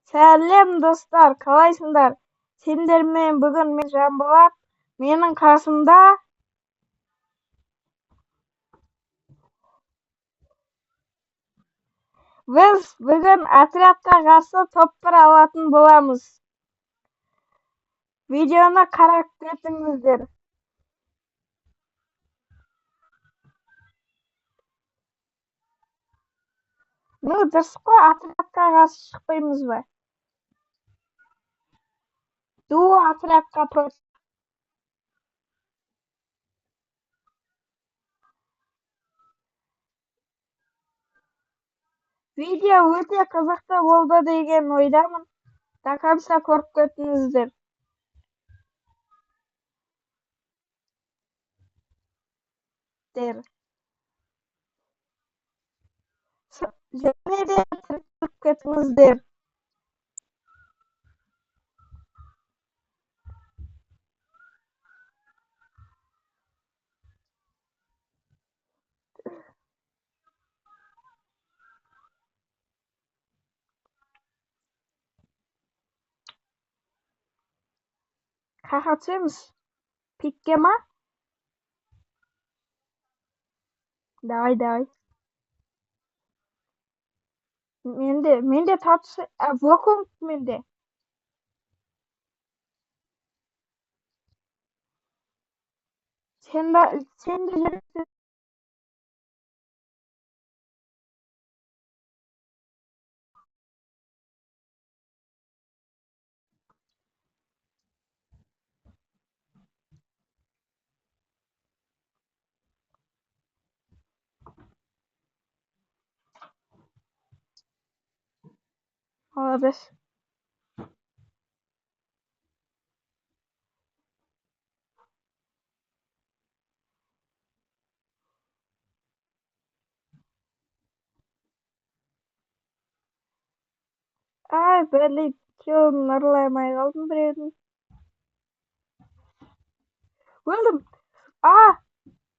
Сәлем достар, қалайсыңдар? Сендермен бүгін мен Жанболат, менің қасымда біз бүгін отрядқа қарсы топпар алатын боламыз. Видеоны қарап кетіңіздер. Дұрыс қой, отрядқа қарсы шықпаймыз ба? Дуо отрядқа против. Видео өте қызықты болды деген ойдамын. До конца көріп кетіңіздер. Және де тіркеліп кетіңіздер. Қаға түсеміз? Пикке ма? Давай. Менде татысы, вакуум менде. Сен де молодец. Ай, блин, кеуімін ұрламай қалдым біреудің. Өлдім.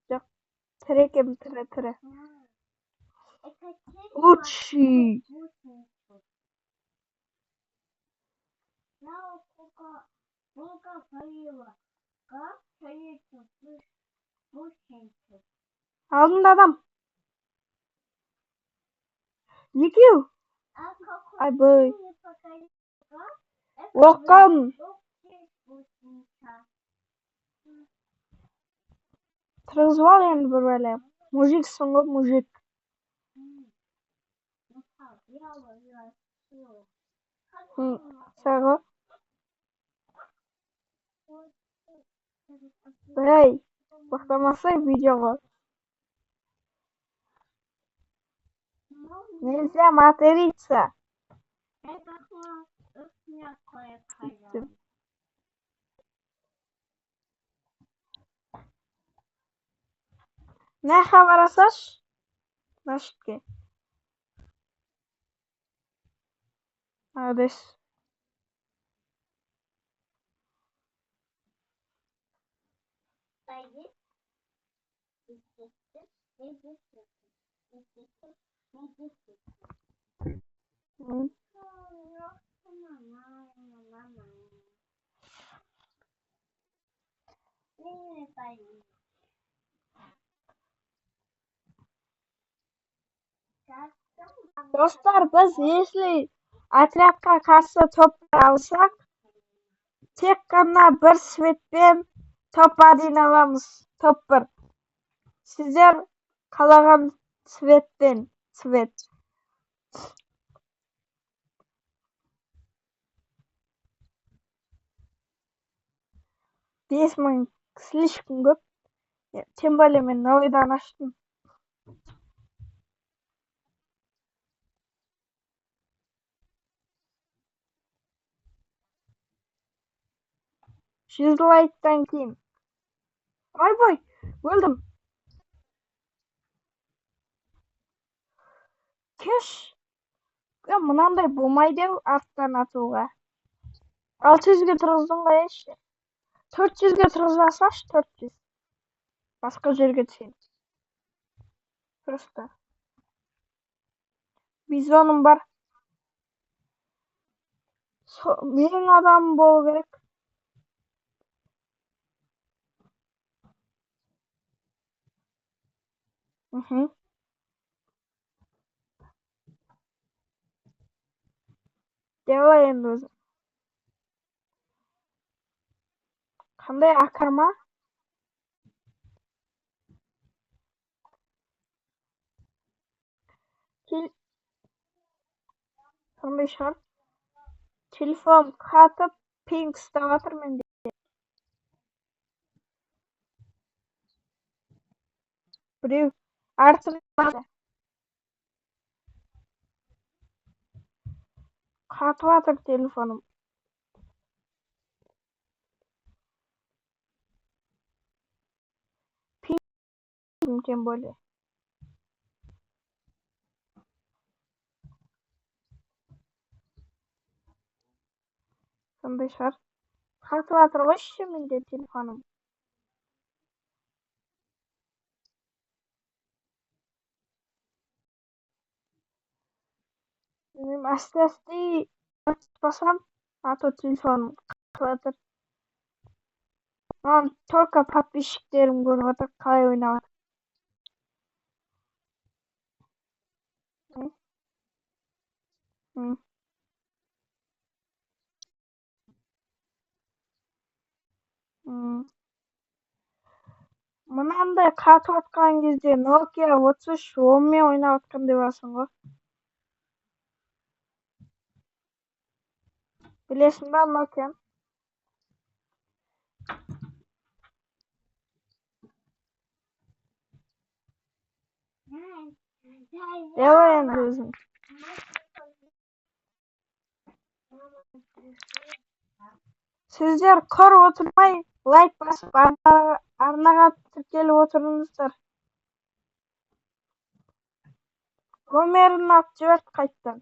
Жоқ, тірі екенмін, тірі. Лучший. Алдында адам. Екеу. Ай, бой. Оқым. Тұрғызып ал енді бір бәле. Мужиксің ғой, мужик. Сағы. Эй, тоқтамасай видеоға. Нельзя материться. Не хабарласаш? Нашке. Молодец. Достар, біз если отрядқа қарсы топпар алсақ, тек қана бір светпен топ-1 аламыз. Топ-1. Сіздер қалаған светпен. Свет. 5000 слишком көп. Тем более мен новыйдан аштым. Жүз лайктан кейін. Ой, өлдім. Кеш. Мынандай болмайды арттан атуға. 600-ге тұрғыздың ғой еші. 400-ге тұрғызасаш, 400. Басқа жерге түсен. Просто. Бизоным бар. Mening adamım bolu gerek. Hı. Deva endi o'zi. Qanday akarma? Til qanday shart? Telefon qatib ping istayotir menda. Birev artib qatyotir telefonim. Ping mumkin bo'ldi. Qanday shart? Qatyotir o'sha menda telefonim. Asta-asta basam, a to telefonim qatyotir. Только подписчикlerim ko'ryapti qalay o'ynayapti. Mınanday qatıyotgan кезде Nokia 33 10 o'ynayotgan debasan-ku. Bilasizmi Nokia? Deva endi o'zing. Sizlar ko'r o'tirmay, like bosib, arnaga tirkelib o'tiringizlar. Romerni olib jibert qaytdan.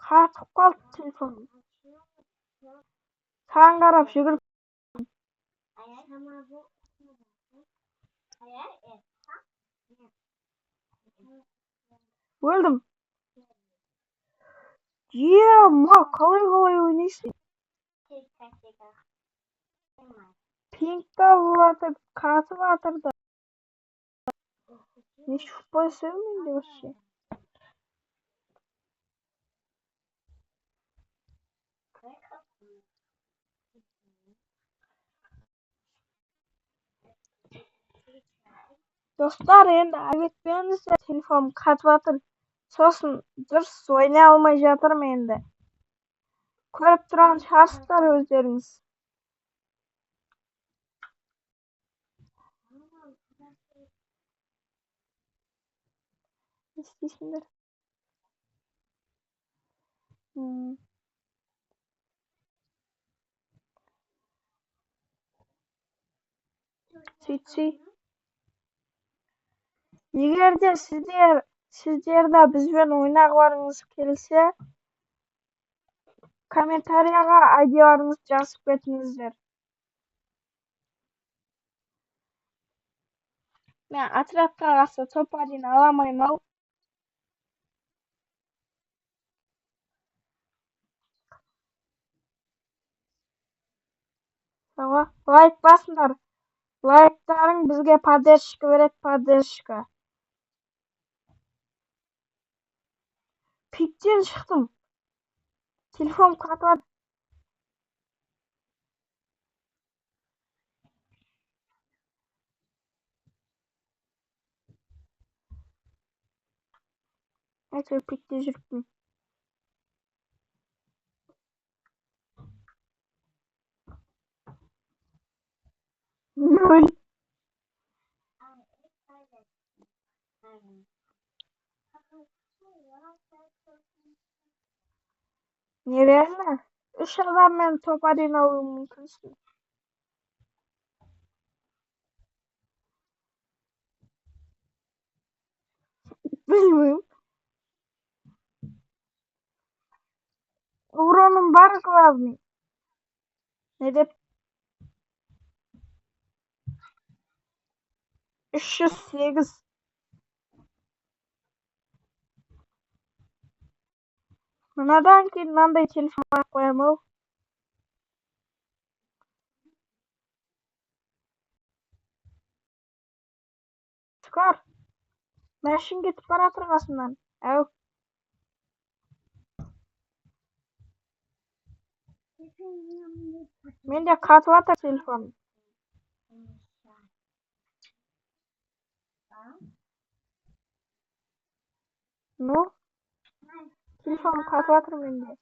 Qatib qoldi telefonim. Sana qarab yugurib o'ldim. Ma qalay o'ynaysan? Pinkda bo'layotib, qatib не шутбой sevmeydi вообще. Do'stlar, endi aytganimizda telefonim qatyotir. So'sin durust o'ynay olmay jotirman endi. Ko'rib turgan shaxslar o'zlaringiz. İsteysinler. Сөйтсей. Егерде sizlarda bizben oynagılarınız kelse, kommentariyaga idеяларыңыз жазып кетиңиздер. Men atrafga qarasa to'p-1 alamayman. Like basыңдар. Like'laring bizga поддержка beradi, поддержка. Pikten chiqdim. Telefon qatib. Aytib pikte yuribdim. Nol. Neredeler? Üç adam men to'p-1 olmam mumkin. Bilmiyorum. Uğranın bari главный. Ne dep? 308. Mınadan keyin mындай telefon alып koyam ау. Çıkar. Мәшин кетіп баратыр қасымнан. Әу. Менде қатып атыр телефон. Ну, телефон қатып атыр менде.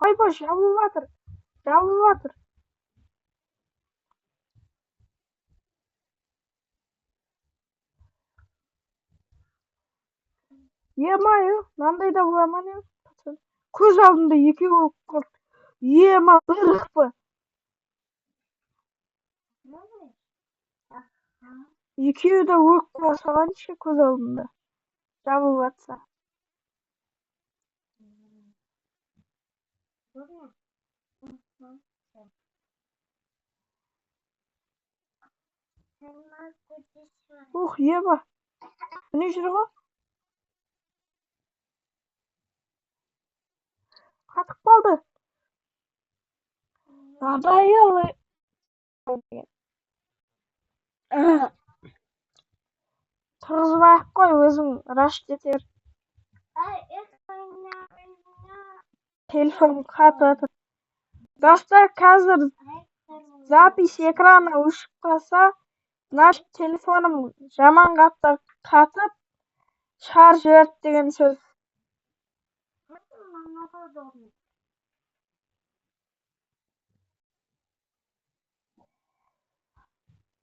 Ойбой, жабылып атыр. Жабылып атыр. Е-мое, мынандай да бола ма не? Көз алдымда екеуі болып қалды. Ема, ырықпы. Екеуі де өліп қала салайыншы көз алдымда. Жабылып атса. Ух, еба. Не жүр ғой? Қатып қалды. Адайы. Тұрғызып ақ қой, өзің раш кетер. Телефон қатып атыр. Достар, қазір запись экраны өшіп қалса, значит телефоным жаман қатып, шарж өрт деген сөз.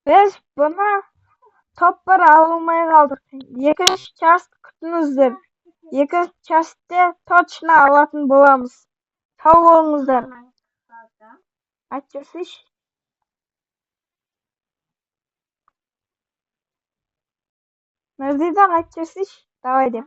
Біз бұны топ бір алмай қалдық. Екінші часть күтіңіздер. Екінші частьте точно алатын боламыз. Сау болыңыздар. Айтып жүрсейші. Назидан айтып жүрсейші. Давай деп.